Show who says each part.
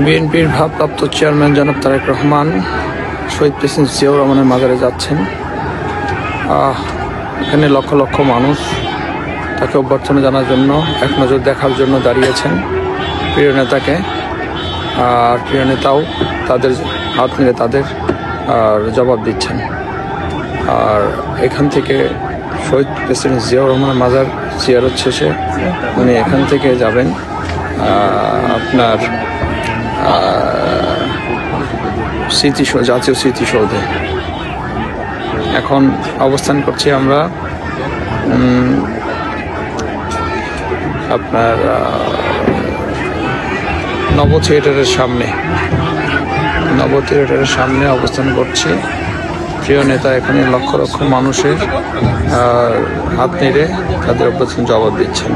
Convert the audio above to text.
Speaker 1: বিএনপির ভারপ্রাপ্ত চেয়ারম্যান জনাব তারেক রহমান শহীদ প্রেসিডেন্ট জিয়াউর রহমানের মাজারে যাচ্ছেন। এখানে লক্ষ লক্ষ মানুষ তাকে অভ্যর্থনা জানার জন্য, এক নজর দেখার জন্য দাঁড়িয়েছেন প্রিয় নেতাকে। আর প্রিয় নেতাও তাদের হাত নেড়ে তাদের জবাব দিচ্ছেন। আর এখান থেকে শহীদ প্রেসিডেন্ট জিয়াউর রহমানের মাজার জিয়ারত শেষে উনি এখান থেকে যাবেন আপনার জাতীয় স্মৃতিসৌধে। এখন অবস্থান করছি আমরা আপনার নব থিয়েটারের সামনে অবস্থান করছি। প্রিয় নেতা এখানে লক্ষ লক্ষ মানুষের হাত নেড়ে তাদের অভ্যর্থনা জবাব দিচ্ছেন।